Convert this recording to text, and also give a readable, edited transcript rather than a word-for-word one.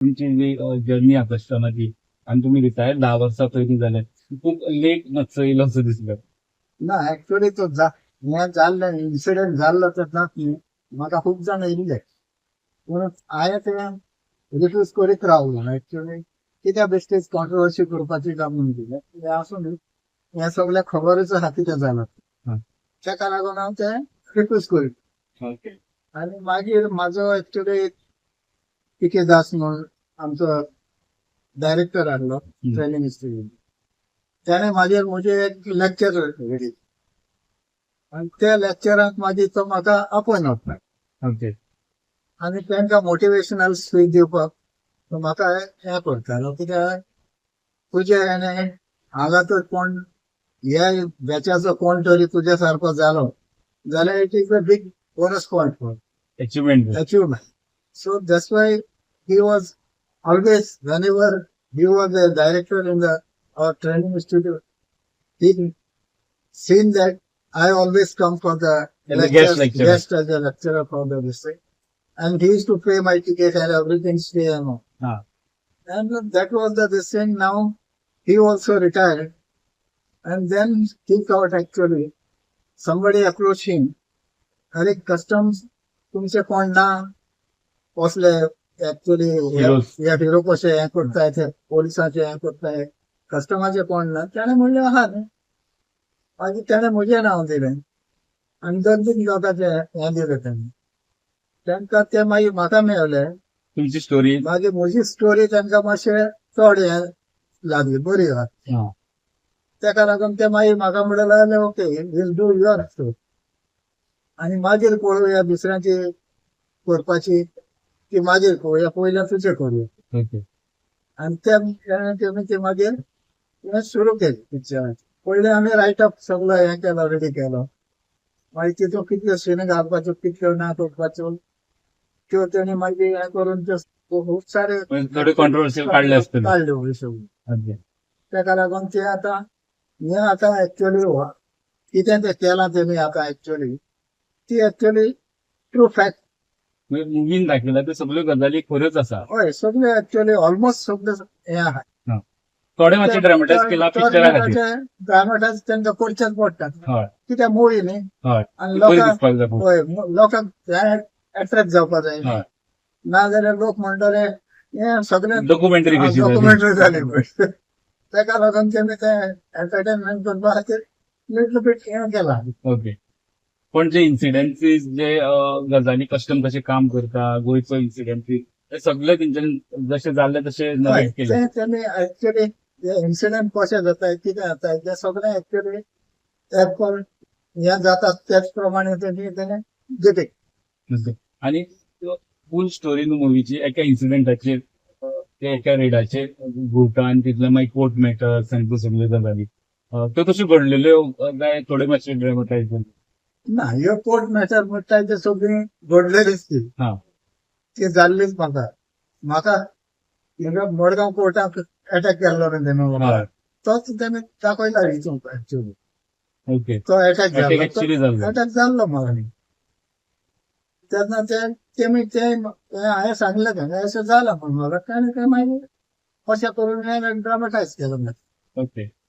तुमची जी जर्नी आकाशवाणाची आणि तुम्ही रिटायर 10 वर्षा पयलीं जाले खूप लेट मातसो येयलो असो दिसलो. ना ऍक्च्युअली तो हें जाल्लें इन्सिडेंट जाल्लो तेन्ना म्हाका खूब जाण येयले पूण हांवें तें रिफ्यूज करीत रावलो ऍक्च्युअली कित्या बेश्टेच कॉन्ट्रोवर्सी करपाची काम म्हणून दिलें हें आसूं न्ही हें सगळ्याक खबरूच आहा कितें जालां हा. ताका लागून हांव तें रिफ्यूज करीत ओके. आनी मागीर म्हाजो ऍक्च्युअली पी.के. दास म्हणून आमचो डायरेक्टर आहलो ट्रेनिंग इन्स्टिट्यूट त्याने मागीर म्हजे एक लेक्चर रेडी आनी त्या लेक्चराक मागीर तो म्हाका अपॉयंट करता ओके. आनी तांकां मोटिवेशनल स्पीच दिवपाक तो म्हाका हें करतालो कित्याक तुजे हांगा तर कोण ह्या बॅचाचो कोण तरी तुज्या सारको जालो जाल्यार it is a big bonus point for achievement. achievement. So that's why he was always, whenever he was a director in our training institute, he seen that I always come for the As a guest lecturer. guest as a lecturer for the district. And he used to pay my ticket and everything, stay and all. हा. And that was this thing. Now he also retired. And then he thought actually, somebody approached him. अरे customs तुमचे कोण ना कसले actually Heroes. ह्या hero कशे हें करताय ते पोलिसाचे हें करताय कस्टमाचे कोण ना त्याने म्हणले आहा न्ही मागीर त्याने म्हजें नांव दिलें आनी 2-3 लोकांचे हें दिलें तेणी तांकां ते मागीर म्हाका मेळले तुमची स्टोरी. मागीर म्हजी स्टोरी तांकां मातशें चड हें लागली बरी लागली हा. ताका लागून ते मागीर म्हाका म्हणूंक लागले okay we'll do your story आनी मागीर पळोवया दुसऱ्याची करपाची ती मागीर पळोवया पयलें तुजें करूया ओके. आनी तेमी ती मागीर हें सुरू केली पिक्चराची पयलें आमी रायटअप सगळो हें केलो रेडी केलो मागीर तितून कितल्यो सीन घालपाच्यो कितल्यो ना करपाच्यो त्यो तेणी मागीर हें करून त्यो खूब सारे थोडे कॉन्ट्रोवर्सी काढले असतील. काडल्यो ह्यो सगळ्यो ओके. ताका लागून ते आतां हें आतां ऍक्च्युअली कितें तें केलां तेमी आतां ऍक्च्युअली ती ऍक्च्युअली ट्रू फॅक्ट मुवीन दाखयला ते सगळ्यो गजाली खऱ्योच आसा. हय सगळे ऍक्च्युअली ऑलमोस्ट सगळे हें आहा थोडे मातशे ड्रामाटायज केला पिक्चरा खातीर. ड्रामाटायज तांकां करचेच पडटात हय. कित्याक मुवी न्ही हय. आनी बरी लोकांक दिसपाक जाय खूब. हय लोकांक अट्रॅक्ट जावपाक जाय हय. नाजाल्यार लोक म्हणटले हें सगळें डॉक्युमेंटरी कशी जाली. डॉक्युमेंटरी जाली पळय ताका लागून तेमी ते एंटरटेनमेंट करपा खातीर लिटल बीट हें केलां ओके. पण जे इन्सिडेंसीस जे गजाली कस्टम कशें काम करता गोंयचो इन्सिडेंसीस ते सगळे तेंच्यानी जशें जाल्ले तशें नरेट केले. ते तेमी ऍक्च्युअली इन्सिडेंट कशें जाताय कितें जाताय ते सगळें ऍक्च्युअली हें जाता त्याच प्रमाणे तेणी डिटेक्ट ओके. आणि फूल स्टोरी न्हू मुवीची एका इन्सिडेंटाचेर ते एका रेडाचेर घुवता आनी तितले मागीर कोर्ट मॅटर्स आनी त्यो सगळ्यो गजाली त्यो तश्यो घडलेल्यो काय थोडे मातशे ड्रामाटायज जाले. ना ह्यो कोर्ट मॅटर म्हणटाय ते सगळी घडलेलीच ती हा. ती जाल्लीच म्हाका मडगांव कोर्टाक अटॅक केल्लो न्ही तेणी हय. तोच तेणी दाखयला हितून ऍक्च्युअली ओके. तो अटॅक Attack actually जाल्लो जाल्लो. अटॅक जाल्लो म्हाका तेन्ना तेमी ते हांवें सांगलें तेंकां अशें जालां म्हणून म्हाका ताणें ते मागीर अशें करून ड्रामाटायज केलो ओके.